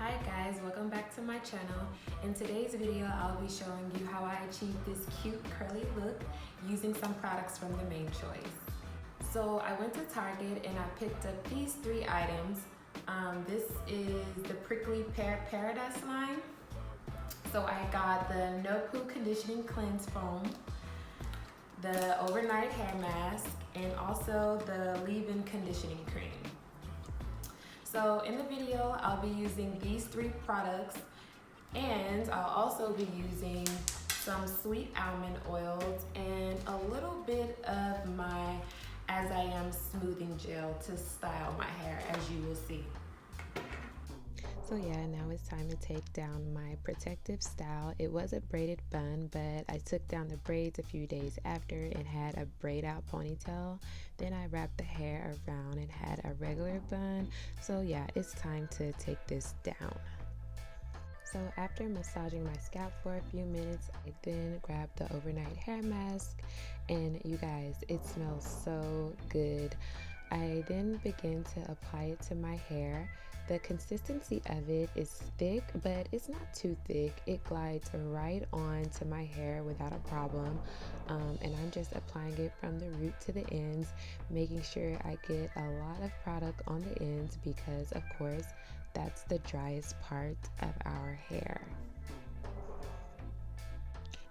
Hi guys, welcome back to my channel. In today's video, I'll be showing you how I achieved this cute curly look using some products from the Main Choice. So I went to Target and I picked up these three items. This is the Prickly Pear Paradise line. So I got the No Poo Conditioning Cleanse Foam, the Overnight Hair Mask, and also the Leave-In Conditioning Cream. So in the video, I'll be using these three products, and I'll also be using some sweet almond oils and a little bit of my As I Am smoothing gel to style my hair, as you will see. So yeah, now it's time to take down my protective style. It was a braided bun, but I took down the braids a few days after and had a braid out ponytail. Then I wrapped the hair around and had a regular bun. So yeah, it's time to take this down. So after massaging my scalp for a few minutes, I then grabbed the overnight hair mask, and you guys, it smells so good. I then begin to apply it to my hair. The consistency of it is thick, but it's not too thick. It glides right on to my hair without a problem. And I'm just applying it from the root to the ends, making sure I get a lot of product on the ends because, of course, that's the driest part of our hair.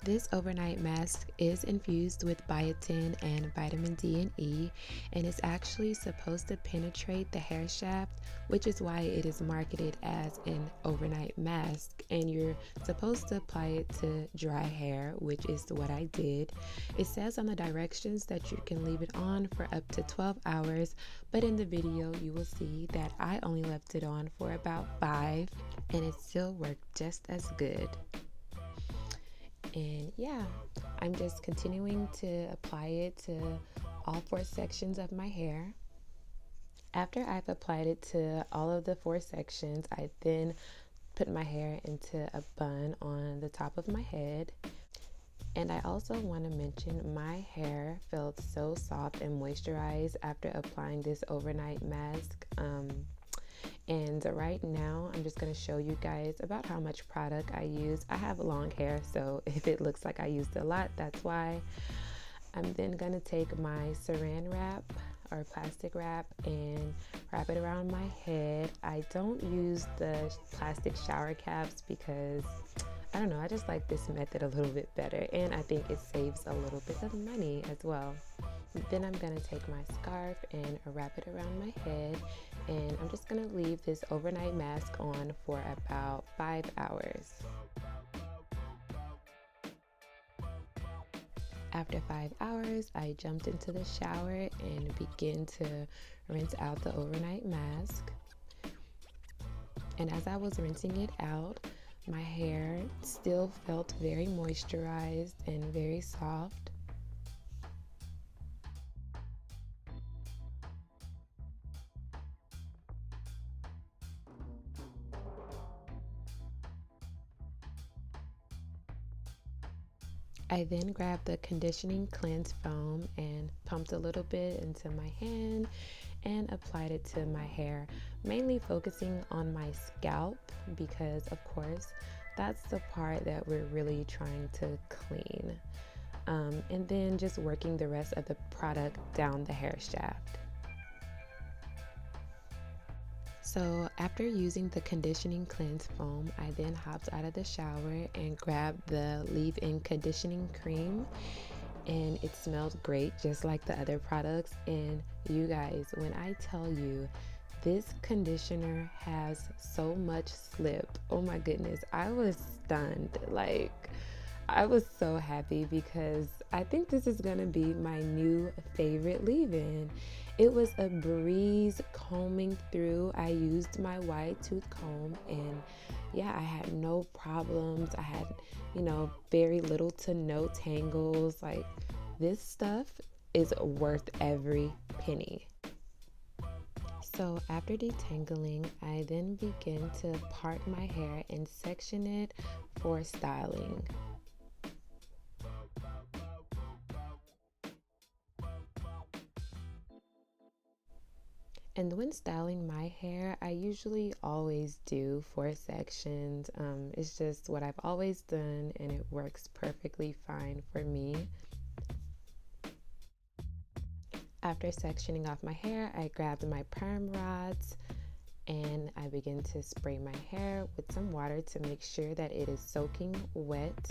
This overnight mask is infused with biotin and vitamin D and E, and it's actually supposed to penetrate the hair shaft, which is why it is marketed as an overnight mask. And you're supposed to apply it to dry hair, which is what I did. It says on the directions that you can leave it on for up to 12 hours, but in the video you will see that I only left it on for about 5, and it still worked just as good. And yeah, I'm just continuing to apply it to all 4 sections of my hair. After I've applied it to all of the 4 sections, I then put my hair into a bun on the top of my head. And I also want to mention my hair felt so soft and moisturized after applying this overnight mask. And right now I'm just going to show you guys about how much product I use. I have long hair, so if it looks like I used a lot, that's why. I'm then going to take my saran wrap or plastic wrap and wrap it around my head. I don't use the plastic shower caps because I don't know, I just like this method a little bit better, and I think it saves a little bit of money as well. Then I'm going to take my scarf and wrap it around my head, and I'm just going to leave this overnight mask on for about 5 hours. After 5 hours, I jumped into the shower and began to rinse out the overnight mask. And as I was rinsing it out, my hair still felt very moisturized and very soft. I then grabbed the conditioning cleanse foam and pumped a little bit into my hand and applied it to my hair, mainly focusing on my scalp because, of course, that's the part that we're really trying to clean. And then just working the rest of the product down the hair shaft. So after using the conditioning cleanse foam, I then hopped out of the shower and grabbed the leave-in conditioning cream, and it smelled great just like the other products. And you guys, when I tell you this conditioner has so much slip, oh my goodness, I was stunned. Like, I was so happy because I think this is gonna be my new favorite leave-in. It was a breeze combing through. I used my wide tooth comb, and yeah, I had no problems. I had, very little to no tangles. Like, this stuff is worth every penny. So after detangling, I then begin to part my hair and section it for styling. And when styling my hair, I usually always do 4 sections. It's just what I've always done and it works perfectly fine for me. After sectioning off my hair, I grabbed my perm rods and I begin to spray my hair with some water to make sure that it is soaking wet.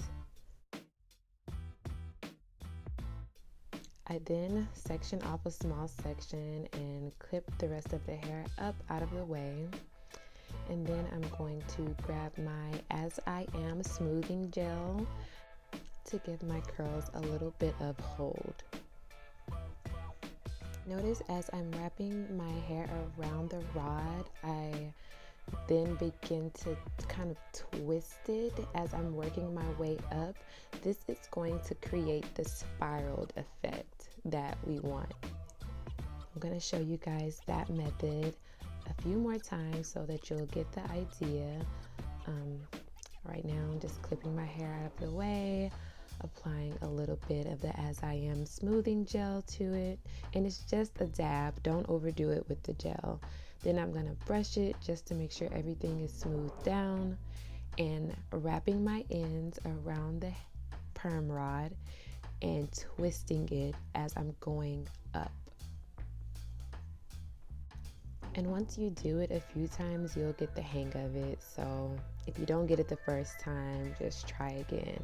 I then section off a small section and clip the rest of the hair up out of the way. And then I'm going to grab my As I Am smoothing gel to give my curls a little bit of hold. Notice as I'm wrapping my hair around the rod, I then begin to kind of twist it as I'm working my way up. This is going to create the spiraled effect that we want. I'm going to show you guys that method a few more times so that you'll get the idea. Right now I'm just clipping my hair out of the way, applying a little bit of the As I Am smoothing gel to it, and it's just a dab. Don't overdo it with the gel. Then I'm going to brush it just to make sure everything is smoothed down, and wrapping my ends around the perm rod and twisting it as I'm going up. And once you do it a few times, you'll get the hang of it. So if you don't get it the first time, just try again.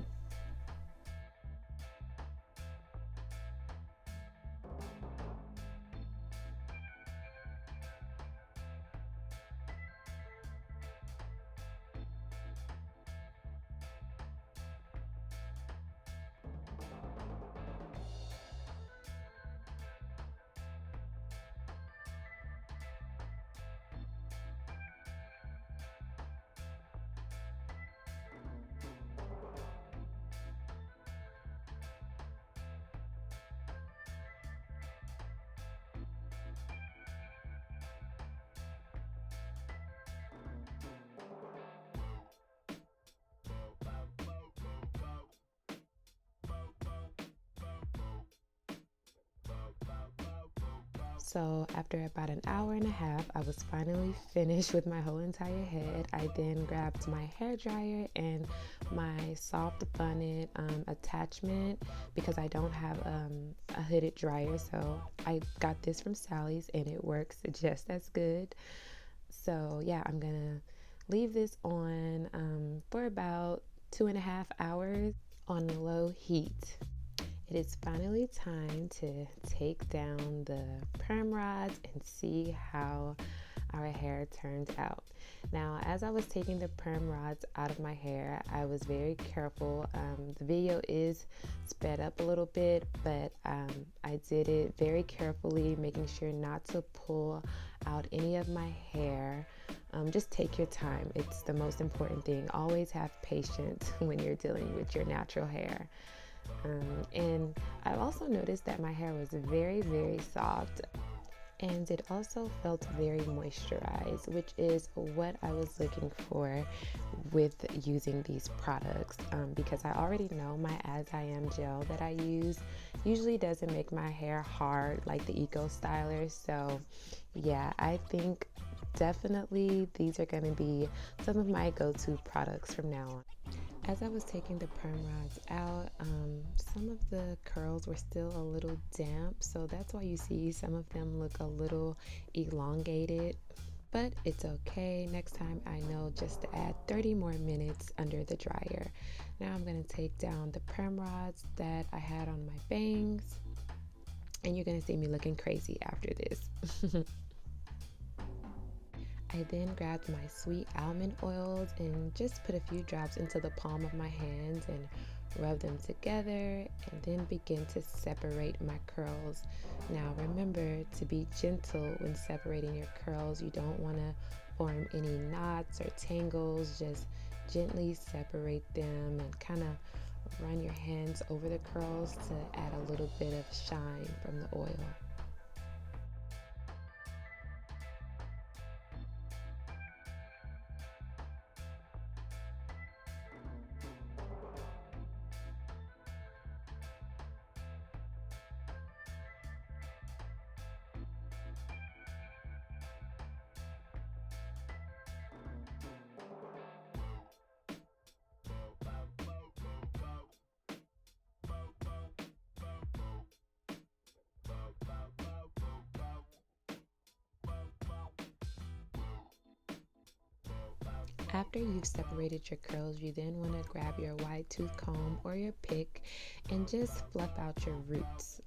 So after about an hour and a half, I was finally finished with my whole entire head. I then grabbed my hair dryer and my soft bonnet attachment because I don't have a hooded dryer. So I got this from Sally's and it works just as good. So yeah, I'm gonna leave this on for about 2.5 hours on low heat. It is finally time to take down the perm rods and see how our hair turns out. Now, as I was taking the perm rods out of my hair, I was very careful. The video is sped up a little bit, but I did it very carefully, making sure not to pull out any of my hair. Just take your time. It's the most important thing. Always have patience when you're dealing with your natural hair. And I also noticed that my hair was very, very soft, and it also felt very moisturized, which is what I was looking for with using these products, because I already know my As I Am gel that I use usually doesn't make my hair hard like the Eco Styler. So yeah, I think definitely these are going to be some of my go-to products from now on. As I was taking the perm rods out, some of the curls were still a little damp, so that's why you see some of them look a little elongated, but it's okay. Next time I know just to add 30 more minutes under the dryer. Now I'm going to take down the perm rods that I had on my bangs, and you're going to see me looking crazy after this. I then grabbed my sweet almond oils and just put a few drops into the palm of my hands and rub them together, and then begin to separate my curls. Now remember to be gentle when separating your curls. You don't want to form any knots or tangles. Just gently separate them and kind of run your hands over the curls to add a little bit of shine from the oil. After you've separated your curls, you then want to grab your wide tooth comb or your pick and just fluff out your roots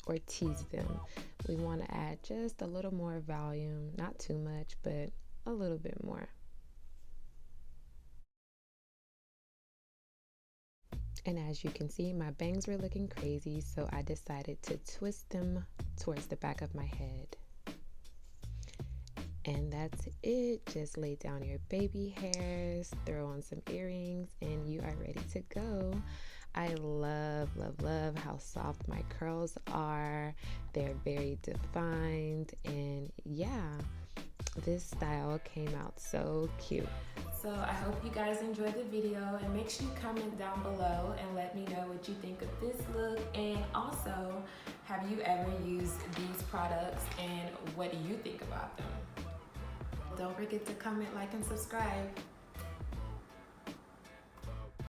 or tease them. We want to add just a little more volume, not too much, but a little bit more. And as you can see, my bangs were looking crazy, so I decided to twist them towards the back of my head. And that's it. Just lay down your baby hairs, throw on some earrings, and you are ready to go. I love, love, love how soft my curls are. They're very defined, and yeah, this style came out so cute. So I hope you guys enjoyed the video, and make sure you comment down below and let me know what you think of this look. And also, have you ever used these products and what do you think about them? Don't forget to comment, like, and subscribe.